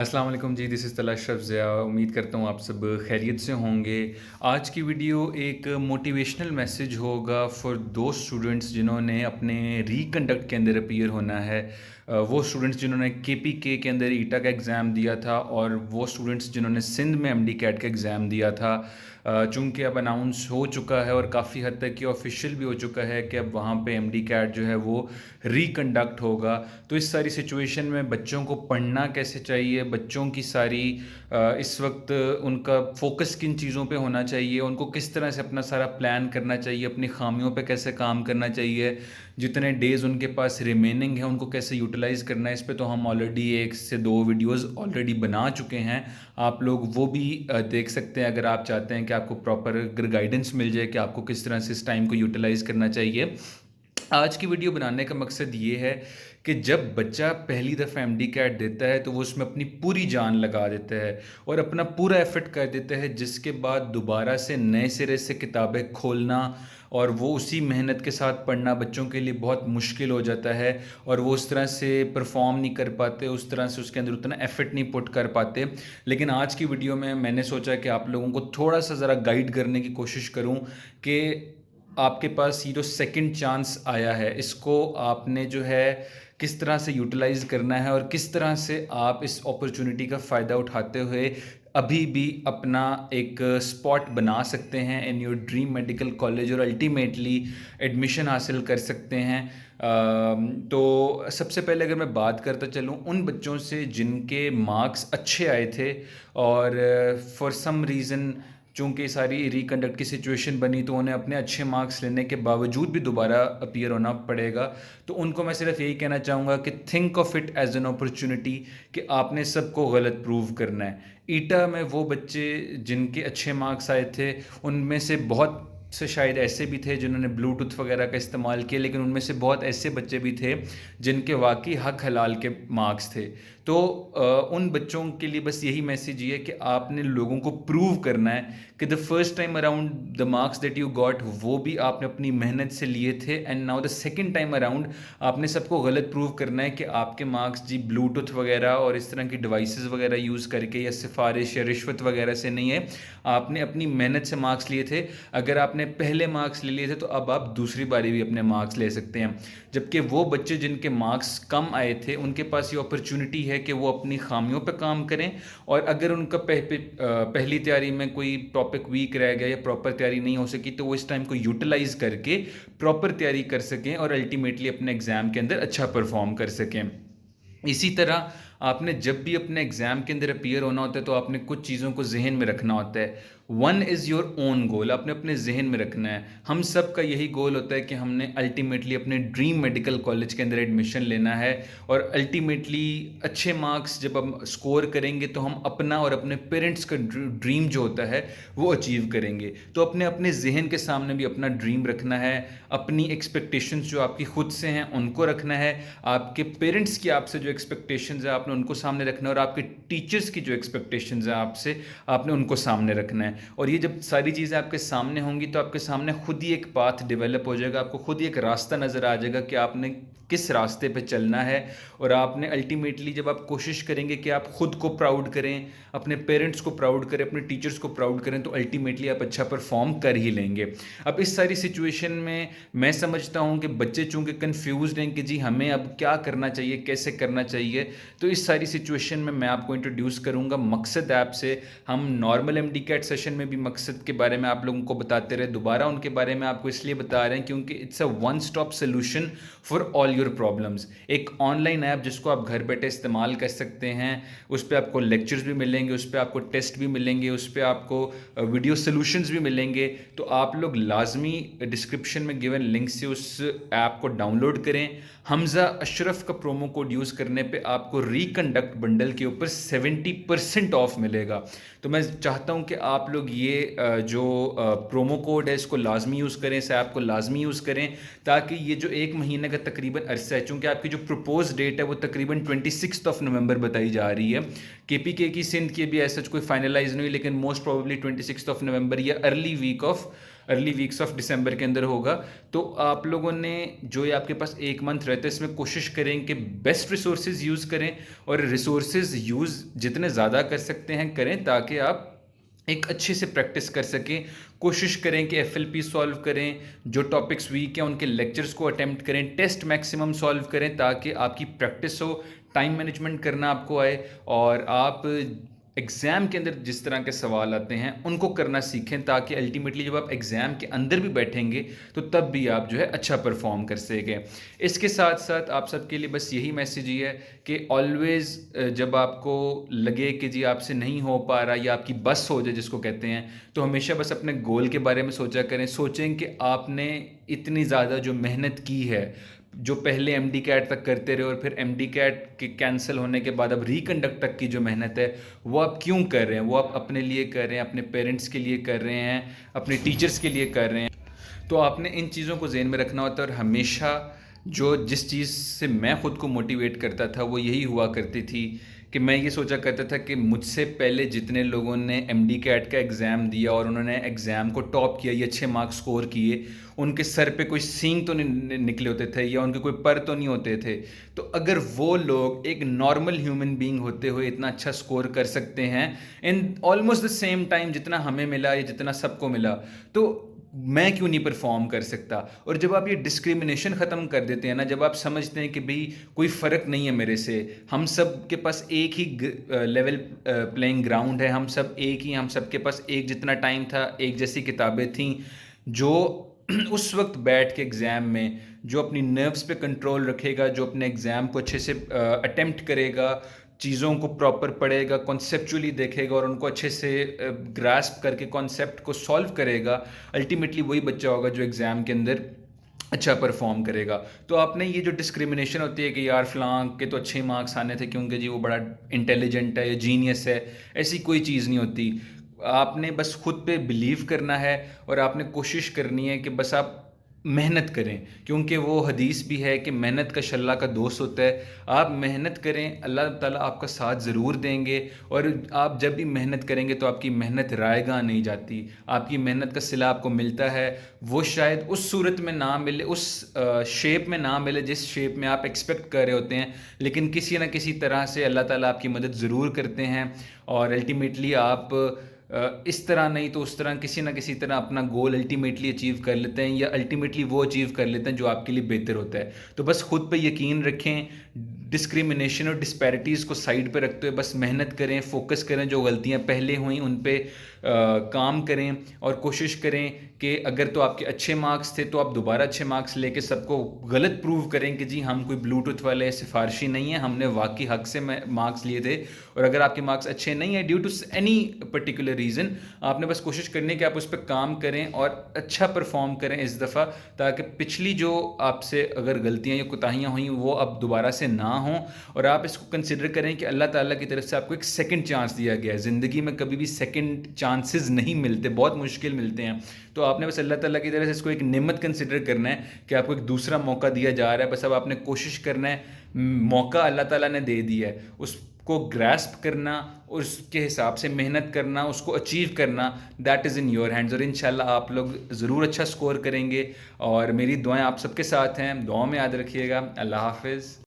अस्सलाम वालेकुम जी, this is तला अशरफ ज़िया। उम्मीद करता हूँ आप सब खैरियत से होंगे। आज की वीडियो एक मोटिवेशनल मैसेज होगा फॉर दो स्टूडेंट्स जिन्होंने अपने रीकंडक्ट के अंदर अपीयर होना है। वो स्टूडेंट्स जिन्होंने केपीके के अंदर ईटा का एग्ज़ाम दिया था और वो स्टूडेंट्स जिन्होंने सिंध में एमडी कैट का एग्ज़ाम दिया था। चूँकि अब अनाउंस हो चुका है और काफ़ी हद तक ये ऑफिशियल भी हो चुका है कि अब वहाँ पे एमडी कैट जो है वो रीकंडक्ट होगा। तो इस सारी सिचुएशन में बच्चों को पढ़ना कैसे चाहिए, बच्चों की सारी इस वक्त उनका फोकस किन चीज़ों पे होना चाहिए, उनको किस तरह से अपना सारा प्लान करना चाहिए, अपनी खामियों पे कैसे काम करना चाहिए, जितने डेज़ उनके पास रिमेनिंग है उनको कैसे यूटिलाइज़ करना है, इस पे तो हम ऑलरेडी एक से दो वीडियोस ऑलरेडी बना चुके हैं। आप लोग वो भी देख सकते हैं अगर आप चाहते हैं कि आपको प्रॉपर अगर गाइडेंस मिल जाए कि आपको किस तरह से इस टाइम को यूटिलाइज़ करना चाहिए। आज की वीडियो बनाने का मकसद ये है कि जब बच्चा पहली दफ़ा एमडी कैट देता है तो वो उसमें अपनी पूरी जान लगा देता है और अपना पूरा एफर्ट कर देता है, जिसके बाद दोबारा से नए सिरे से किताबें खोलना और वो उसी मेहनत के साथ पढ़ना बच्चों के लिए बहुत मुश्किल हो जाता है और वो उस तरह से परफॉर्म नहीं कर पाते, उस तरह से उसके अंदर उतना एफर्ट नहीं पुट कर पाते। लेकिन आज की वीडियो में मैंने सोचा कि आप लोगों को थोड़ा सा ज़रा गाइड करने की कोशिश करूं कि आपके पास ये जो सेकंड चांस आया है इसको आपने जो है किस तरह से यूटिलाइज़ करना है और किस तरह से आप इस अपॉर्चुनिटी का फ़ायदा उठाते हुए अभी भी अपना एक स्पॉट बना सकते हैं in your dream medical college और अल्टीमेटली एडमिशन हासिल कर सकते हैं। तो सबसे पहले अगर मैं बात करता चलूँ उन बच्चों से जिनके मार्क्स अच्छे आए थे और फॉर सम रीज़न चूँकि सारी रिकंडक्ट की सिचुएशन बनी तो उन्हें अपने अच्छे मार्क्स लेने के बावजूद भी दोबारा अपीयर होना पड़ेगा। तो उनको मैं सिर्फ यही कहना चाहूँगा कि think of it as an opportunity कि आपने सबको गलत प्रूव करना है। ईटा में वो बच्चे जिनके अच्छे मार्क्स आए थे उनमें से बहुत से शायद ऐसे भी थे जिन्होंने ब्लूटूथ वगैरह का इस्तेमाल किया, लेकिन उनमें से बहुत ऐसे बच्चे भी थे जिनके वाकई हक हलाल के मार्क्स थे। तो उन बच्चों के लिए बस यही मैसेज ये है कि आपने लोगों को प्रूव करना है कि the first time around the marks that you got वो भी आपने अपनी मेहनत से लिए थे, and now the second time around आपने सबको गलत प्रूव करना है कि आपके मार्क्स जी ब्लूटूथ वगैरह और इस तरह की डिवाइसेस वगैरह यूज़ करके या सिफारिश या रिश्वत वगैरह से नहीं है। आपने अपनी मेहनत से मार्क्स लिए थे। अगर आपने पहले मार्क्स ले लिए थे तो अब आप दूसरी बारी भी अपने मार्क्स ले सकते हैं। जबकि वो बच्चे जिनके मार्क्स कम आए थे उनके पास ये अपॉर्चुनिटी है कि वो अपनी खामियों पर काम करें, और अगर उनका पहली तैयारी में कोई टॉपिक वीक रह गया या प्रॉपर तैयारी नहीं हो सकी तो वो इस टाइम को यूटिलाइज करके प्रॉपर तैयारी कर सकें और अल्टीमेटली अपने एग्ज़ाम के अंदर अच्छा परफॉर्म कर सकें। इसी तरह आपने जब भी अपने एग्ज़ाम के अंदर अपीयर होना होता है तो आपने कुछ चीज़ों को जहन में रखना होता है। One is your own goal, आपने अपने जहन में रखना है। हम सब का यही गोल होता है कि हमने अल्टीमेटली अपने ड्रीम मेडिकल कॉलेज के अंदर एडमिशन लेना है, और अल्टीमेटली अच्छे मार्क्स जब हम स्कोर करेंगे तो हम अपना और अपने पेरेंट्स का ड्रीम जो होता है वो अचीव करेंगे। तो अपने अपने जहन के सामने भी अपना ड्रीम रखना है, अपनी एक्सपेक्टेशंस जो आपकी खुद से हैं उनको रखना है, आपके पेरेंट्स की आपसे जो एक्सपेक्टेशंस है आपने उनको सामने रखना है, और आपके टीचर्स की जो एक्सपेक्टेशंस है आपसे आपने उनको सामने रखना है। और ये जब सारी चीज़ें आपके सामने होंगी तो आपके सामने खुद ही एक पाथ डेवलप हो जाएगा, आपको खुद ही एक रास्ता नज़र आ जाएगा कि आपने किस रास्ते पे चलना है। और आपने अल्टीमेटली जब आप कोशिश करेंगे कि आप खुद को प्राउड करें, अपने पेरेंट्स को प्राउड करें, अपने टीचर्स को प्राउड करें, तो अल्टीमेटली आप अच्छा परफॉर्म कर ही लेंगे। अब इस सारी सिचुएशन में मैं समझता हूँ कि बच्चे चूँकि कन्फ्यूज़ हैं कि जी हमें अब क्या करना चाहिए, कैसे करना चाहिए, तो इस सारी सिचुएशन में मैं आपको इंट्रोड्यूस करूँगा मकसद ऐप से। हम नॉर्मल एमडी कैट सेशन में भी मकसद के बारे में आप लोगों को बताते रहे, दोबारा उनके बारे में आपको इसलिए बता रहे हैं क्योंकि it's a one stop solution for all your problems. एक ऑनलाइन ऐप जिसको आप घर बैठे इस्तेमाल कर सकते हैं, उस पर आपको लेक्चर्स भी मिलेंगे, उस पर आपको टेस्ट भी मिलेंगे, उस पर आपको वीडियो सोल्यूशंस भी मिलेंगे। तो आप लोग लाजमी डिस्क्रिप्शन में गिवन लिंक से उस ऐप को डाउनलोड करें। हमज़ा अशरफ का प्रोमो कोड यूज़ करने पे आपको रिकंडक्ट बंडल के ऊपर 70% ऑफ मिलेगा। तो मैं चाहता हूं कि आप लोग ये जो प्रोमो कोड है इसको लाजमी यूज़ करें, इस ऐप को लाजमी यूज़ करें, ताकि ये जो एक महीने का तकरीबन अरसा है, चूँकि आपकी जो प्रपोज डेट है वो तकरीबन 26 नवंबर बताई जा रही है। केपीके की सिंध की भी ऐसा कोई फाइनलाइज नहीं हुई, लेकिन मोस्ट प्रोबेबली 26 नवंबर या early week of early weeks of दिसंबर के अंदर होगा। तो आप लोगों ने जो ये आपके पास 1 मंथ रहता है, इसमें कोशिश करें कि बेस्ट रिसोर्सेज यूज़ करें, और रिसोर्सेज यूज़ जितने ज़्यादा कर सकते हैं करें, ताकि आप एक अच्छे से प्रैक्टिस कर सकें। कोशिश करें कि एफएलपी सॉल्व करें, जो टॉपिक्स वीक हैं उनके लेक्चर्स को अटेम्प्ट करें, टेस्ट मैक्सिमम सॉल्व करें, ताकि आपकी प्रैक्टिस हो, टाइम मैनेजमेंट करना आपको आए, और आप एग्ज़ाम के अंदर जिस तरह के सवाल आते हैं उनको करना सीखें, ताकि अल्टीमेटली जब आप एग्ज़ाम के अंदर भी बैठेंगे तो तब भी आप जो है अच्छा परफॉर्म कर सकें। इसके साथ साथ आप सबके लिए बस यही मैसेज ही है कि ऑलवेज़ जब आपको लगे कि जी आपसे नहीं हो पा रहा या आपकी बस हो जाए जिसको कहते हैं, तो हमेशा बस अपने गोल के बारे में सोचा करें। सोचें कि आपने इतनी ज़्यादा जो मेहनत की है, जो पहले एमडी कैट तक करते रहे और फिर एमडी कैट के कैंसिल होने के बाद अब रिकंडक्ट तक की जो मेहनत है वो आप क्यों कर रहे हैं? वो आप अपने लिए कर रहे हैं, अपने पेरेंट्स के लिए कर रहे हैं, अपने टीचर्स के लिए कर रहे हैं। तो आपने इन चीज़ों को ज़हन में रखना होता है। और हमेशा जिस चीज़ से मैं ख़ुद को मोटिवेट करता था वो यही हुआ करती थी कि मैं ये सोचा करता था कि मुझसे पहले जितने लोगों ने एमडी कैट का एग्ज़ाम दिया और उन्होंने एग्ज़ाम को टॉप किया, ये अच्छे मार्क्स स्कोर किए, उनके सर पे कोई सींग तो नहीं निकले होते थे या उनके कोई पर तो नहीं होते थे। तो अगर वो लोग एक नॉर्मल ह्यूमन बीइंग होते हुए इतना अच्छा स्कोर कर सकते हैं in almost the same time जितना हमें मिला या जितना सबको मिला, तो मैं क्यों नहीं परफॉर्म कर सकता? और जब आप ये डिस्क्रिमिनेशन ख़त्म कर देते हैं ना, जब आप समझते हैं कि भाई कोई फ़र्क नहीं है मेरे से, हम सब के पास एक ही लेवल प्लेइंग ग्राउंड है, हम सब एक ही, हम सब के पास एक जितना टाइम था, एक जैसी किताबें थीं, जो उस वक्त बैठ के एग्ज़ाम में जो अपनी नर्व्स पे कंट्रोल रखेगा, जो अपने एग्ज़ाम को अच्छे से अटेम्प्ट करेगा, चीज़ों को प्रॉपर पढ़ेगा, कॉन्सेप्चुअली देखेगा और उनको अच्छे से ग्रास्प करके कॉन्सेप्ट को सॉल्व करेगा, अल्टीमेटली वही बच्चा होगा जो एग्ज़ाम के अंदर अच्छा परफॉर्म करेगा। तो आपने ये जो डिस्क्रिमिनेशन होती है कि यार फ़लाँ के तो अच्छे मार्क्स आने थे क्योंकि जी वो बड़ा इंटेलिजेंट है या जीनियस है, ऐसी कोई चीज़ नहीं होती। आपने बस खुद पे बिलीव करना है और आपने कोशिश करनी है कि बस आप मेहनत करें, क्योंकि वो हदीस भी है कि मेहनत का शल्ला का दोस्त होता है। आप मेहनत करें, अल्लाह ताला आपका साथ ज़रूर देंगे। और आप जब भी मेहनत करेंगे तो आपकी मेहनत रायगा नहीं जाती, आपकी मेहनत का सिला आपको मिलता है। वो शायद उस सूरत में ना मिले, उस शेप में ना मिले जिस शेप में आप एक्सपेक्ट कर रहे होते हैं, लेकिन किसी न किसी तरह से अल्लाह ताला आपकी मदद ज़रूर करते हैं और अल्टीमेटली आप इस तरह नहीं तो उस तरह किसी ना किसी तरह अपना गोल अल्टीमेटली अचीव कर लेते हैं, या अल्टीमेटली वो अचीव कर लेते हैं जो आपके लिए बेहतर होता है। तो बस खुद पे यकीन रखें, डिस्क्रिमिनेशन और डिस्पैरिटीज़ को साइड पे रखते हुए बस मेहनत करें, फोकस करें, जो गलतियां पहले हुई उन पे काम करें, और कोशिश करें कि अगर तो आपके अच्छे मार्क्स थे तो आप दोबारा अच्छे मार्क्स लेके सबको गलत प्रूव करें कि जी हम कोई ब्लूटूथ वाले सिफारशी नहीं है, हमने वाकई हक से मार्क्स लिए थे। और अगर आपके मार्क्स अच्छे नहीं है due to any particular reason, आपने बस कोशिश करनी है कि आप उस पर काम करें और अच्छा परफॉर्म करें इस दफ़ा, ताकि पिछली जो आपसे अगर गलतियां या कोताहियाँ हुई वो अब दोबारा से ना हों। और आप इसको कंसिडर करें कि अल्लाह ताला की तरफ से आपको एक सेकंड चांस दिया गया है। ज़िंदगी में कभी भी सेकंड चांसेस नहीं मिलते, बहुत मुश्किल मिलते हैं। तो आपने बस अल्लाह ताला की तरफ से इसको एक नेमत कंसिडर करना है कि आपको एक दूसरा मौका दिया जा रहा है। बस अब आपने कोशिश करना है, मौका अल्लाह ताला ने दे दिया है, उसको ग्रास्प करना, उसके हिसाब से मेहनत करना, उसको अचीव करना, that is in your hands. और इंशाल्लाह आप लोग ज़रूर अच्छा स्कोर करेंगे, और मेरी दुआएं आप सबके साथ हैं, दुआओं में याद रखिएगा। अल्लाह हाफ़िज़।